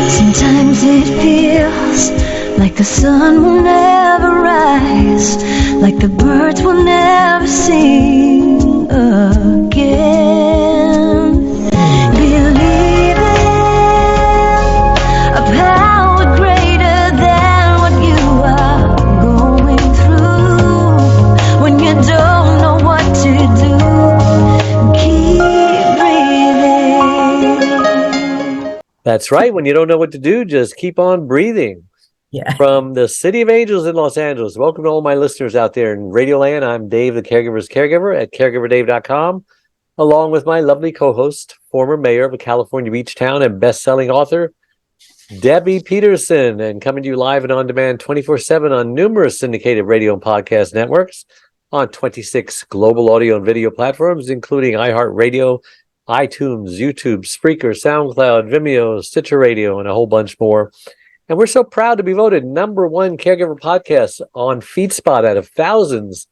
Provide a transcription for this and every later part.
Sometimes it feels like the sun will never rise, like the birds will never sing again. Believe in a power greater than what you are going through. When you don't know what to do, keep breathing. That's right. When you don't know what to do, just keep on breathing. Yeah. From the City of Angels in Los Angeles, welcome to all my listeners out there in Radio Land. I'm Dave, the Caregiver's Caregiver at caregiverdave.com, along with my lovely co-host, former mayor of a California beach town and best-selling author, Debbie Peterson, and coming to you live and on demand 24/7 on numerous syndicated radio and podcast networks on 26 global audio and video platforms, including iHeartRadio, iTunes, YouTube, Spreaker, SoundCloud, Vimeo, Stitcher Radio, and a whole bunch more. And we're so proud to be voted #1 caregiver podcast on FeedSpot out of thousands,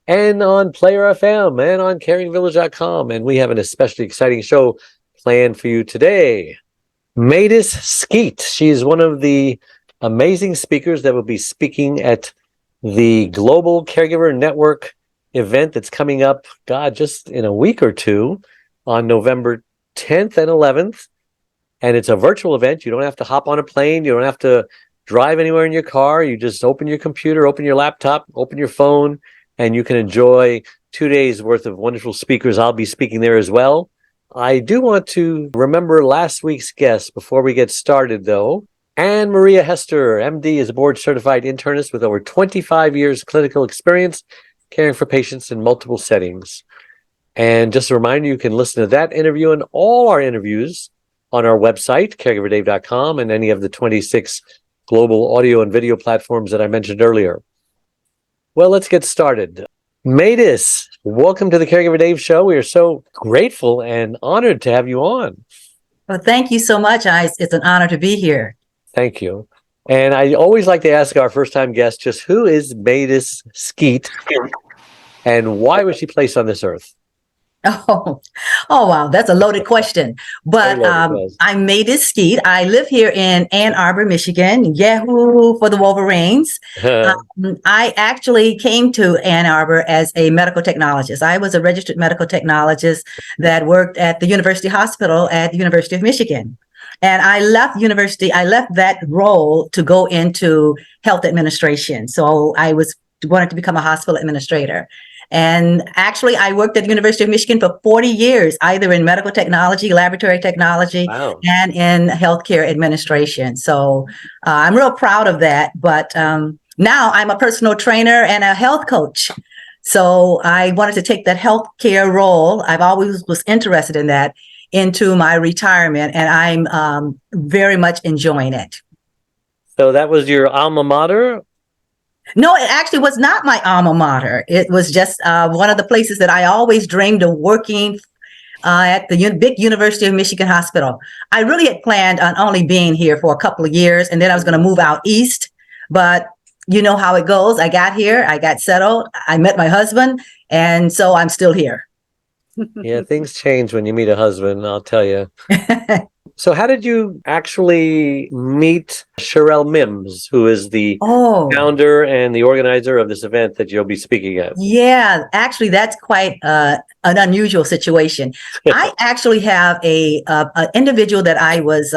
and on Player FM and on caringvillage.com. And we have an especially exciting show planned for you today. Maydis Caldwell Skeete. She is one of the amazing speakers that will be speaking at the Global Caregiver Network event that's coming up, just in a week or two, on November 10th and 11th. And it's a virtual event. You don't have to hop on a plane. You don't have to drive anywhere in your car. You just open your computer, open your laptop, open your phone, and you can enjoy 2 days worth of wonderful speakers. I'll be speaking there as well. I do want to remember last week's guest before we get started, though. Anne Maria Hester, MD, is a board-certified internist with over 25 years clinical experience caring for patients in multiple settings. And just a reminder, you can listen to that interview and all our interviews on our website, caregiverdave.com, and any of the 26 global audio and video platforms that I mentioned earlier. Well, let's get started. Maydis, welcome to the Caregiver Dave Show. We are so grateful and honored to have you on. Well, thank you so much. It's an honor to be here. Thank you. And I always like to ask our first-time guest, just who is Maydis Caldwell Skeete, and why was she placed on this earth? Oh, wow. That's a loaded question. But I'm Maydis Caldwell Skeete. I live here in Ann Arbor, Michigan. Yahoo for the Wolverines. I actually came to Ann Arbor as a medical technologist. I was a registered medical technologist that worked at the University Hospital at the University of Michigan. And I left that role to go into health administration. So I wanted to become a hospital administrator. And actually, I worked at the University of Michigan for 40 years, either in medical technology, laboratory technology, Wow, and in healthcare administration. So I'm real proud of that. But now I'm a personal trainer and a health coach. So I wanted to take that healthcare role. I've always was interested in that into my retirement, and I'm very much enjoying it. So that was your alma mater? No, it actually was not my alma mater. It was just one of the places that I always dreamed of working at the big University of Michigan Hospital. I really had planned on only being here for a couple of years, and then I was going to move out east. But you know how it goes. I got here, I got settled, I met my husband, and so I'm still here. Yeah, things change when you meet a husband, I'll tell you. So how did you actually meet Sherrill Mims, who is the founder and the organizer of this event that you'll be speaking at? Yeah, actually, that's quite an unusual situation. I actually have an individual that I was,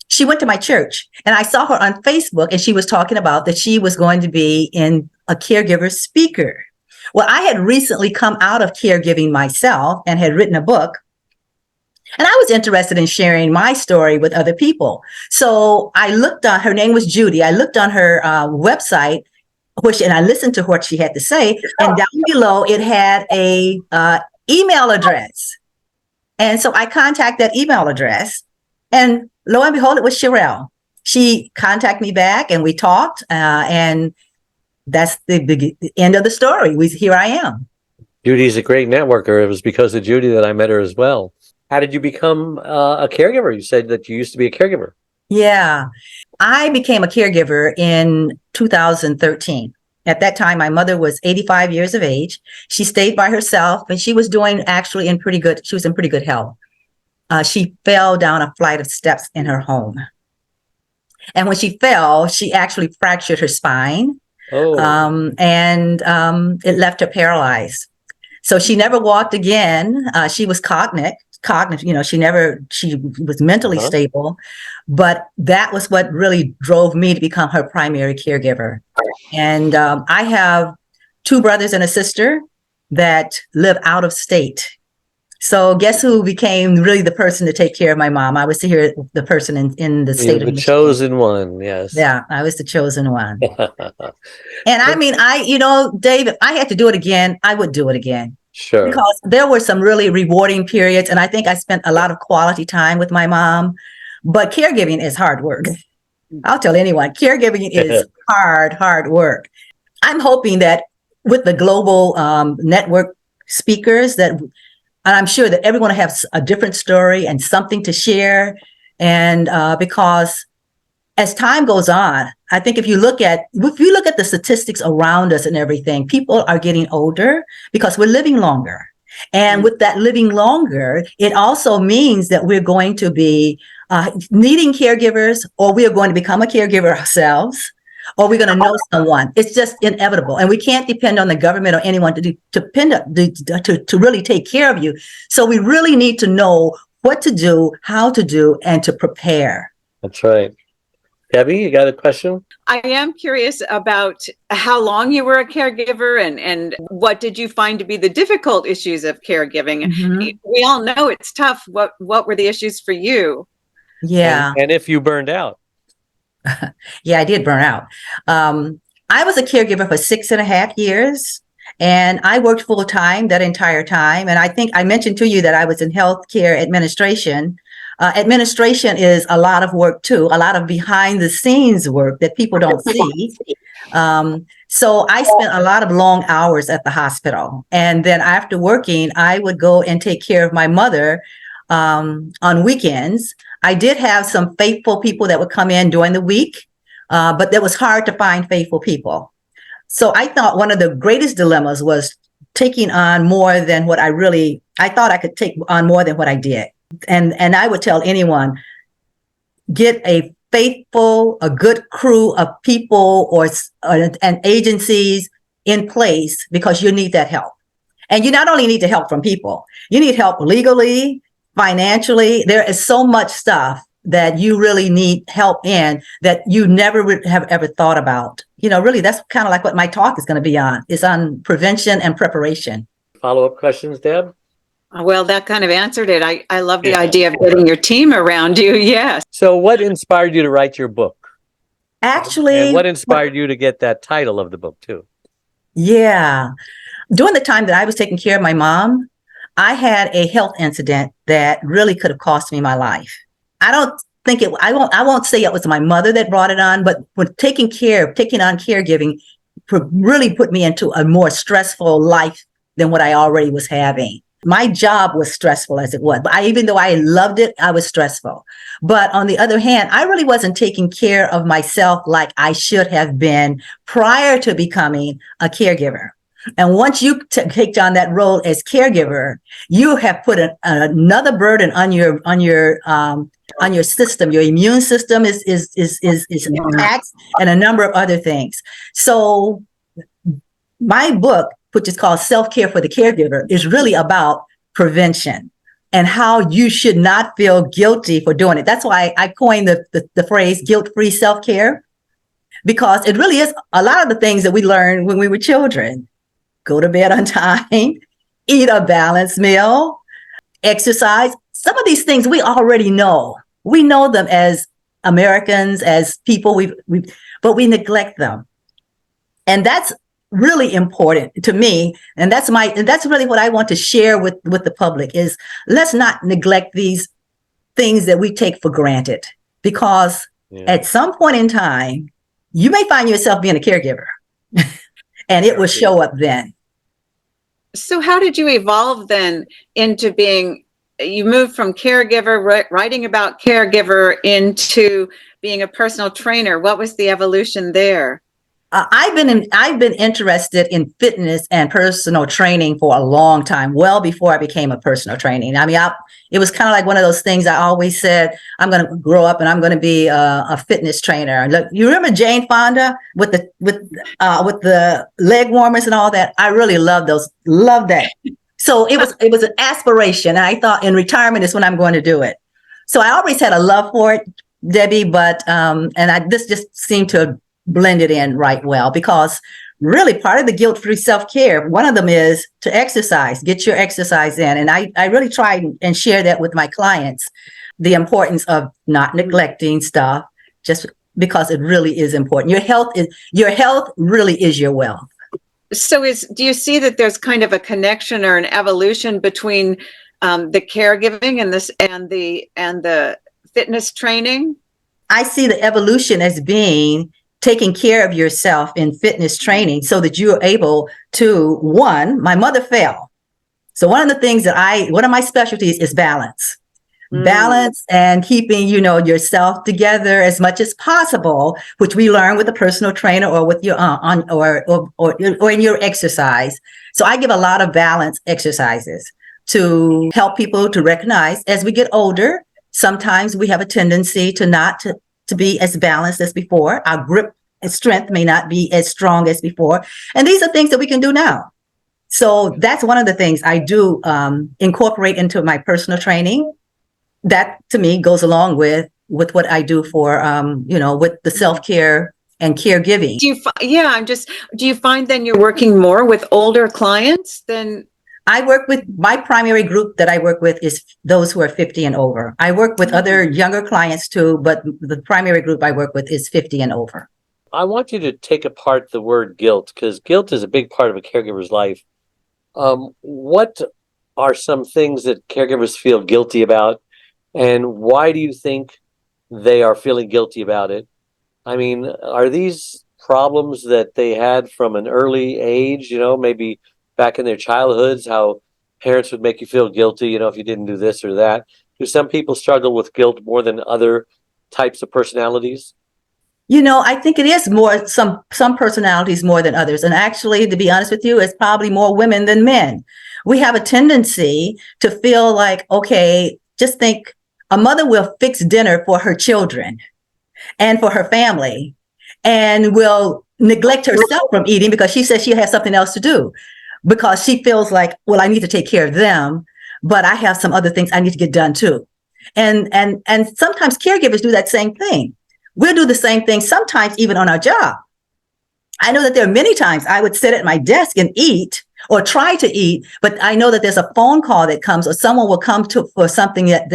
she went to my church, and I saw her on Facebook, and she was talking about that she was going to be in a caregiver speaker. Well, I had recently come out of caregiving myself and had written a book. And I was interested in sharing my story with other people. So I looked on, her name was Judy. I looked on her website, and I listened to what she had to say. And down below, it had a email address. And so I contacted that email address. And lo and behold, it was Sherrill. She contacted me back, and we talked. And that's the end of the story. Here I am. Judy's a great networker. It was because of Judy that I met her as well. How did you become a caregiver? You said that you used to be a caregiver. Yeah, I became a caregiver in 2013. At that time, my mother was 85 years of age. She stayed by herself, and she was doing actually she was in pretty good health. She fell down a flight of steps in her home. And when she fell, she actually fractured her spine. Oh, And it left her paralyzed. So she never walked again. She was cognitive, she was mentally uh-huh. stable, but that was what really drove me to become her primary caregiver. And I have 2 brothers and a sister that live out of state. So guess who became really the person to take care of my mom? I was the person in the You're state of the Michigan. chosen one. Yes. Yeah, I was the chosen one. And I mean, David, I had to do it again. I would do it again. Sure. Because there were some really rewarding periods. And I think I spent a lot of quality time with my mom. But caregiving is hard work. I'll tell anyone, caregiving is hard work. I'm hoping that with the global network speakers and I'm sure that everyone will have a different story and something to share. And because as time goes on, I think if you look at the statistics around us and everything, people are getting older because we're living longer. And with that living longer, it also means that we're going to be needing caregivers, or we are going to become a caregiver ourselves, or we're going to know someone. It's just inevitable. And we can't depend on the government or anyone to really take care of you. So we really need to know what to do, how to do, and to prepare. That's right. Debbie, you got a question? I am curious about how long you were a caregiver and what did you find to be the difficult issues of caregiving? Mm-hmm. We all know it's tough. What were the issues for you? Yeah. And if you burned out? Yeah, I did burn out. I was a caregiver for 6.5 years, and I worked full time that entire time. And I think I mentioned to you that I was in healthcare administration. Administration is a lot of work too, a lot of behind the scenes work that people don't see. So I spent a lot of long hours at the hospital. And then after working, I would go and take care of my mother on weekends. I did have some faithful people that would come in during the week, but it was hard to find faithful people. So I thought one of the greatest dilemmas was taking on more than what I thought I could take on more than what I did. And I would tell anyone, get a good crew of people and agencies in place, because you need that help. And you not only need the help from people, you need help legally, financially. There is so much stuff that you really need help in that you never would have ever thought about. Really, that's kind of like what my talk is going to be on. It's on prevention and preparation. Follow-up questions, Deb? Well, that kind of answered it. I love the idea of getting your team around you. Yes. So what inspired you to write your book? Actually. And what inspired you to get that title of the book too? Yeah. During the time that I was taking care of my mom, I had a health incident that really could have cost me my life. I won't say it was my mother that brought it on, but when taking on caregiving really put me into a more stressful life than what I already was having. My job was stressful as it was, but even though I loved it, I was stressful. But on the other hand, I really wasn't taking care of myself like I should have been prior to becoming a caregiver. And once you take on that role as caregiver, you have put another burden on your system. Your immune system is taxed, and a number of other things. So my book, which is called Self-Care for the Caregiver, is really about prevention and how you should not feel guilty for doing it. That's why I coined the phrase guilt-free self-care, because it really is a lot of the things that we learned when we were children. Go to bed on time, eat a balanced meal, exercise. Some of these things we already know. We know them as Americans, as people, but we neglect them. And that's really important to me. And that's really what I want to share with the public is, let's not neglect these things that we take for granted, because at some point in time, you may find yourself being a caregiver and it will show up then. So how did you evolve then into you moved from caregiver, writing about caregiver, into being a personal trainer? What was the evolution there? I've been interested in fitness and personal training for a long time, well before I became a personal training. I mean, it was kind of like one of those things I always said, I'm going to grow up and I'm going to be a fitness trainer. Look, you remember Jane Fonda with the leg warmers and all that? I really love that. So it was an aspiration. And I thought in retirement is when I'm going to do it. So I always had a love for it, Debbie, but this just seemed to blend it in right well, because really part of the guilt-free self-care, one of them is to exercise, get your exercise in. And I really try and share that with my clients, the importance of not neglecting stuff, just because it really is important. Your health really is your wealth. So do you see that there's kind of a connection or an evolution between the caregiving and the fitness training? I see the evolution as being taking care of yourself in fitness training so that you're able to, my mother fell. So one of the things one of my specialties is balance. Balance and keeping, yourself together as much as possible, which we learn with a personal trainer or with your or in your exercise. So I give a lot of balance exercises to help people to recognize as we get older, sometimes we have a tendency to be as balanced as before. Our grip and strength may not be as strong as before. And these are things that we can do now. So that's one of the things I do incorporate into my personal training. That to me goes along with what I do for, with the self-care and caregiving. Do you find then you're working more with older clients than? I work with, my primary group that I work with is those who are 50 and over. I work with other younger clients too, but the primary group I work with is 50 and over. I want you to take apart the word guilt, because guilt is a big part of a caregiver's life. What are some things that caregivers feel guilty about, and why do you think they are feeling guilty about it? I mean, are these problems that they had from an early age, maybe back in their childhoods, how parents would make you feel guilty, if you didn't do this or that? Do some people struggle with guilt more than other types of personalities? I think it is more some personalities more than others. And actually, to be honest with you, it's probably more women than men. We have a tendency to feel like, okay, just think a mother will fix dinner for her children and for her family and will neglect herself from eating because she says she has something else to do, because she feels like, well, I need to take care of them, but I have some other things I need to get done too. And sometimes caregivers do that same thing. We'll do the same thing sometimes even on our job. I know that there are many times I would sit at my desk and eat or try to eat, but I know that there's a phone call that comes or someone will come for something that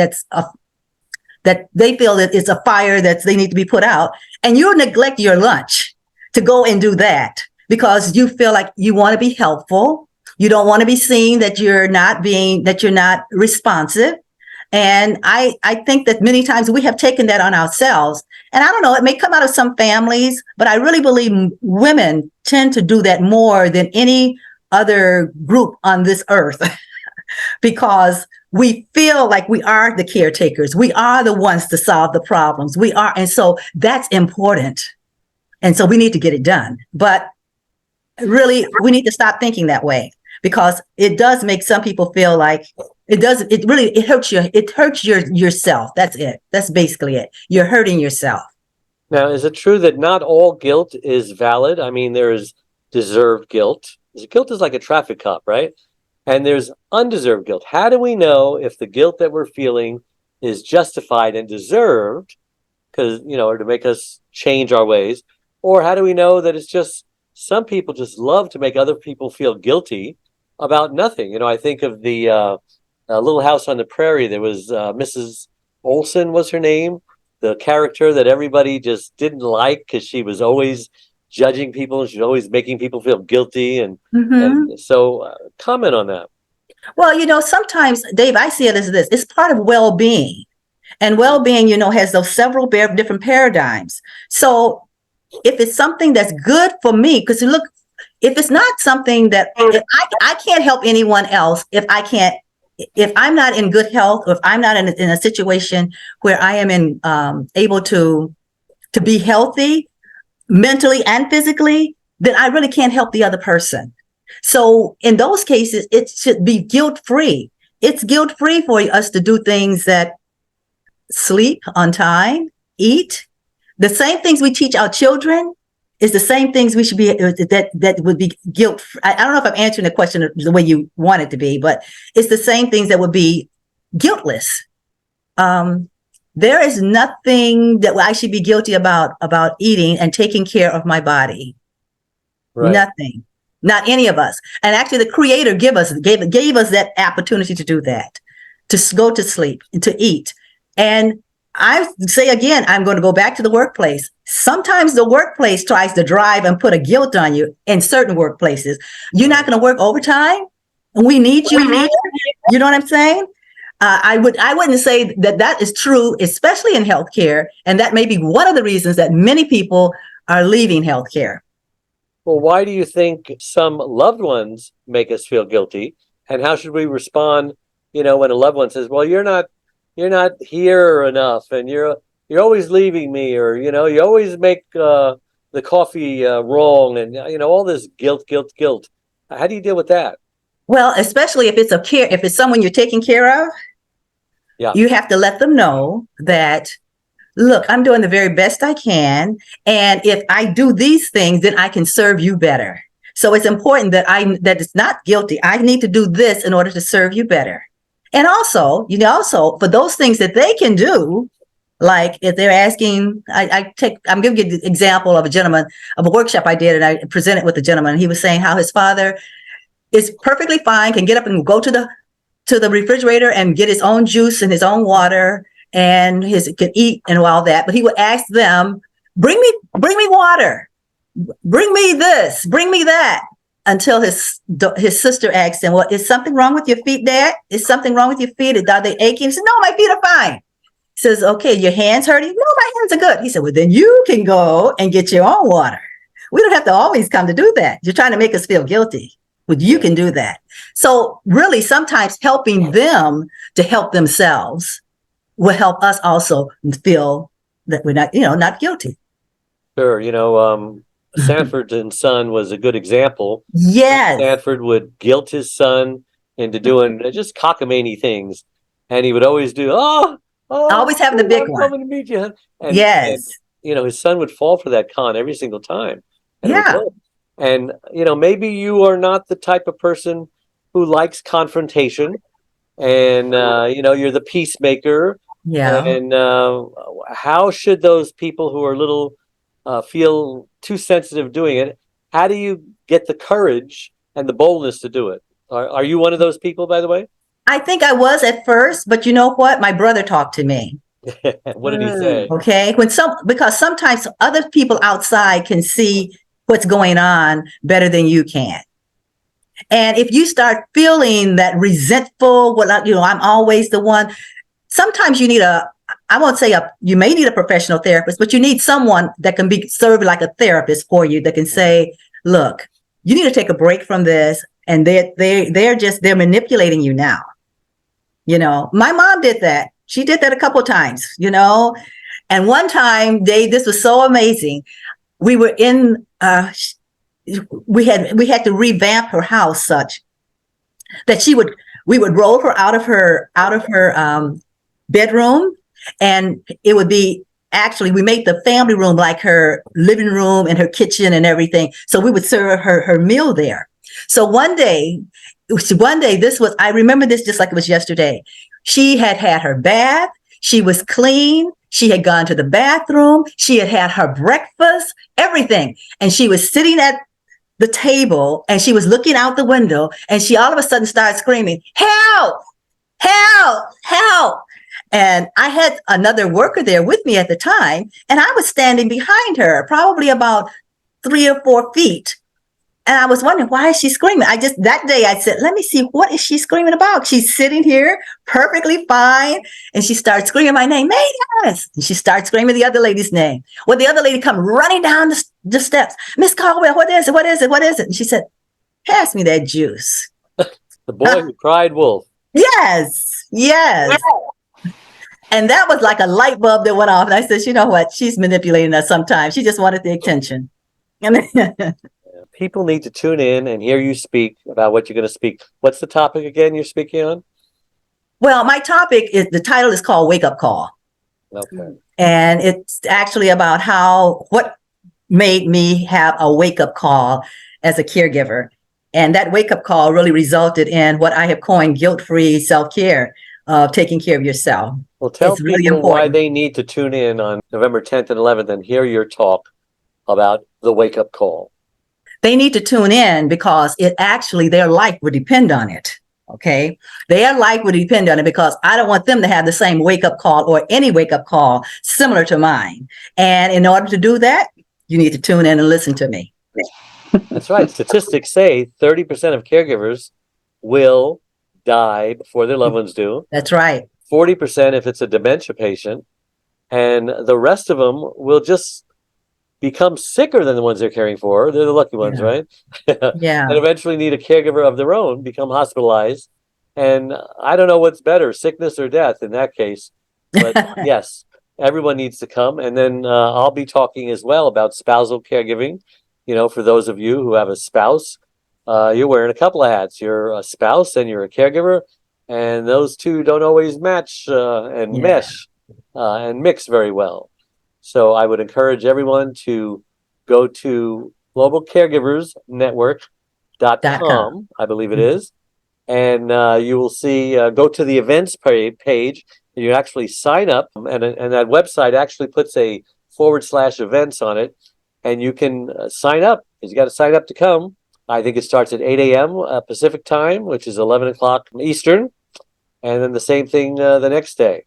they feel that it's a fire that they need to be put out, and you'll neglect your lunch to go and do that because you feel like you want to be helpful. You don't want to be seen that you're not responsive. And I think that many times we have taken that on ourselves. And I don't know, it may come out of some families, but I really believe women tend to do that more than any other group on this earth because we feel like we are the caretakers. We are the ones to solve the problems. We are. And so that's important. And so we need to get it done. But really, we need to stop thinking that way, because it does make some people feel like it hurts you. It hurts yourself. That's it. That's basically it. You're hurting yourself. Now, is it true that not all guilt is valid? I mean, there is deserved guilt. Guilt is like a traffic cop, right? And there's undeserved guilt. How do we know if the guilt that we're feeling is justified and deserved, because, or to make us change our ways? Or how do we know that it's just some people just love to make other people feel guilty about nothing? I think of the Little House on the Prairie. There was Mrs. Olson was her name, the character that everybody just didn't like because she was always judging people and she's always making people feel guilty. And so comment on that. Well, sometimes, Dave, I see it as this. It's part of well-being. And well-being, has those several different paradigms. So if it's something that's good for me, because look, if it's not something that if I can't help anyone else, if I'm not in good health, or if I'm not in a situation where I am able to be healthy, mentally and physically, then I really can't help the other person. So in those cases, it should be guilt-free. It's guilt-free for us to do things that sleep on time, eat. The same things we teach our children is the same things we should be, that would be guilt. I don't know if I'm answering the question the way you want it to be, but it's the same things that would be guiltless. There is nothing that I should be guilty about eating and taking care of my body. Right. Nothing. Not any of us. And actually the Creator gave us that opportunity to do that, to go to sleep, to eat. And I say again, I'm going to go back to the workplace. Sometimes the workplace tries to drive and put a guilt on you in certain workplaces. You're not going to work overtime. We need you. You know what I'm saying? I wouldn't say that is true, especially in healthcare. And that may be one of the reasons that many people are leaving healthcare. Well, why do you think some loved ones make us feel guilty? And how should we respond, when a loved one says, well, you're not here enough, and you're always leaving me, or, you always make the coffee wrong, and, all this guilt. How do you deal with that? Well, especially if it's someone you're taking care of, you have to let them know that, look, I'm doing the very best I can. And if I do these things, then I can serve you better. So it's important that it's not guilty. I need to do this in order to serve you better. And also, for those things that they can do, like if they're asking, I'm giving you the example of a workshop I did, and I presented with a gentleman. He was saying how his father is perfectly fine, can get up and go to the refrigerator and get his own juice and his own water, and can eat and all that. But he would ask them, bring me water, bring me this, bring me that, until his sister asked him, well, is something wrong with your feet, Dad? Is something wrong with your feet? Are they aching? He said, no, my feet are fine. He says, okay, your hands hurting? No, my hands are good. He said, well, then you can go and get your own water. We don't have to always come to do that. You're trying to make us feel guilty. But you can do that. So really, sometimes helping them to help themselves will help us also feel that we're not guilty. Sure. Sanford and Son was a good example. Yes. Sanford would guilt his son into doing just cockamamie things. And he would always do, always have the big one. I'm coming to meet you. And, yes. And, his son would fall for that con every single time. And And, maybe you are not the type of person who likes confrontation, and, you're the peacemaker. Yeah. And how should those people who are feel too sensitive doing it, how do you get the courage and the boldness to do it? Are you one of those people, by the way? I think I was at first, but you know what? My brother talked to me. What did he say? Okay. Because sometimes other people outside can see what's going on better than you can. And if you start feeling that resentful, I'm always the one, sometimes you need you may need a professional therapist, but you need someone that can serve like a therapist for you, that can say, look, you need to take a break from this. And they're manipulating you now. My mom did that. She did that a couple of times, and one time, this was so amazing. We were in, we had to revamp her house such that we would roll her out of her bedroom, and it would be, actually, we made the family room like her living room and her kitchen and everything. So we would serve her meal there. So one day, I remember this just like it was yesterday. She had her bath. She was clean. She had gone to the bathroom. She had her breakfast, everything. And she was sitting at the table, and she was looking out the window, and she all of a sudden started screaming, help, help, help. And I had another worker there with me at the time, and I was standing behind her, probably about 3 or 4 feet. And I was wondering, why is she screaming? That day I said, let me see, what is she screaming about? She's sitting here perfectly fine. And she starts screaming my name, Maydis. And she starts screaming the other lady's name. Well, the other lady come running down the steps. Miss Caldwell, what is it? What is it? What is it? And she said, pass me that juice. The boy who cried wolf. Yes. Yes. And that was like a light bulb that went off. And I said, you know what? She's manipulating us sometimes. She just wanted the attention. People need to tune in and hear you speak about what you're going to speak. What's the topic again you're speaking on? Well, my topic is, the title is called Wake Up Call. Okay. And it's actually about what made me have a wake up call as a caregiver. And that wake up call really resulted in what I have coined guilt-free self-care, taking care of yourself. Well, tell It's really people why important. they need to tune in on November 10th and 11th and hear your talk about the wake up call. They need to tune in because their life would depend on it. Okay. Their life would depend on it because I don't want them to have the same wake up call or any wake up call similar to mine. And in order to do that, you need to tune in and listen to me. That's right. Statistics say 30% of caregivers will die before their loved ones do. That's right. 40% if it's a dementia patient. And the rest of them will just become sicker than the ones they're caring for. They're the lucky ones, Yeah. right? Yeah. And eventually need a caregiver of their own, become hospitalized. And I don't know what's better, sickness or death in that case. But yes, everyone needs to come. And then I'll be talking as well about spousal caregiving. You know, for those of you who have a spouse, you're wearing a couple of hats. You're a spouse and you're a caregiver. And those two don't always match and mesh and mix very well. So I would encourage everyone to go to globalcaregiversnetwork.com, I believe it is. And you will see, go to the events page, and you actually sign up. And that website actually puts a /events on it. And you can sign up. You got to sign up to come. I think it starts at 8 a.m. Pacific time, which is 11 o'clock Eastern. And then the same thing the next day.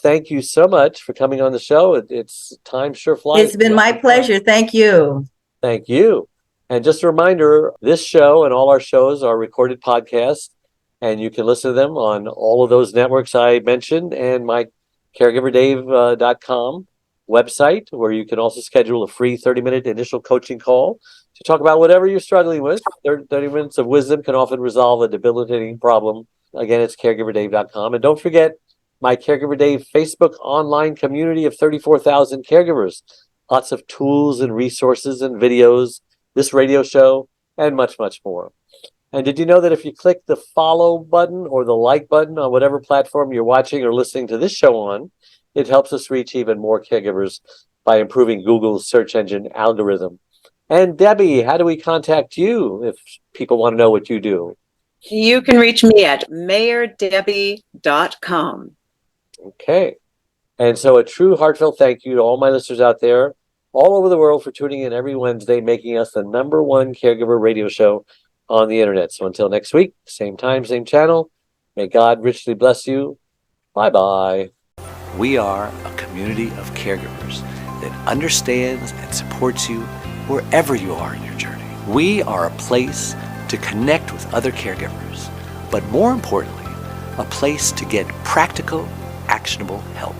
Thank you so much for coming on the show. It's time sure flies. It's been my pleasure. Thank you. Thank you. And just a reminder, this show and all our shows are recorded podcasts, and you can listen to them on all of those networks I mentioned and my caregiverdave.com website, where you can also schedule a free 30-minute initial coaching call to talk about whatever you're struggling with. 30 minutes of wisdom can often resolve a debilitating problem. Again, it's caregiverdave.com. And don't forget my Caregiver Dave Facebook online community of 34,000 caregivers. Lots of tools and resources and videos, this radio show, and much, much more. And did you know that if you click the follow button or the like button on whatever platform you're watching or listening to this show on, it helps us reach even more caregivers by improving Google's search engine algorithm. And Debbie, how do we contact you if people want to know what you do? You can reach me at mayordebbie.com. Okay. And so a true heartfelt thank you to all my listeners out there all over the world for tuning in every Wednesday, making us the #1 caregiver radio show on the internet. So until next week, same time, same channel, may God richly bless you. Bye-bye. We are a community of caregivers that understands and supports you wherever you are in your journey. We are a place to connect with other caregivers, but more importantly, a place to get practical, actionable help.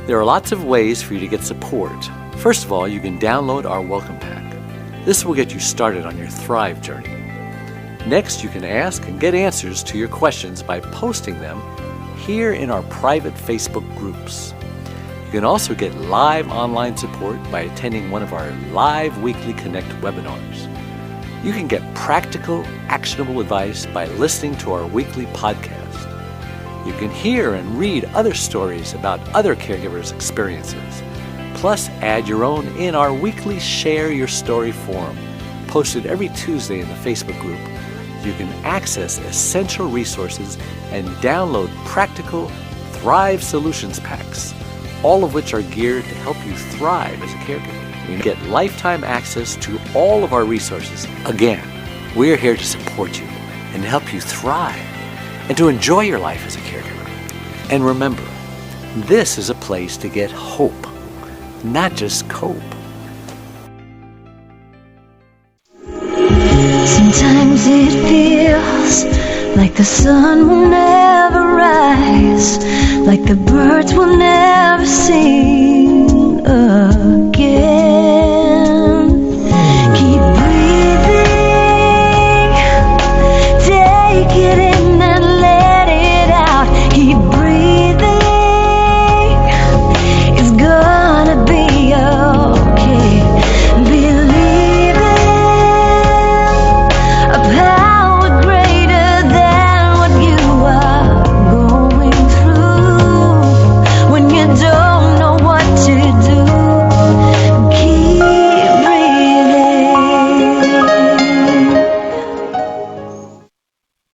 There are lots of ways for you to get support. First of all, you can download our welcome pack. This will get you started on your Thrive journey. Next, you can ask and get answers to your questions by posting them here in our private Facebook groups. You can also get live online support by attending one of our live weekly Connect webinars. You can get practical, actionable advice by listening to our weekly podcast. You can hear and read other stories about other caregivers' experiences. Plus, add your own in our weekly Share Your Story forum, posted every Tuesday in the Facebook group. You can access essential resources and download practical Thrive Solutions packs, all of which are geared to help you thrive as a caregiver. You can get lifetime access to all of our resources. Again, we're here to support you and help you thrive and to enjoy your life as a caregiver. And remember, this is a place to get hope, not just cope. Sometimes it feels like the sun will never rise, like the birds will never sing.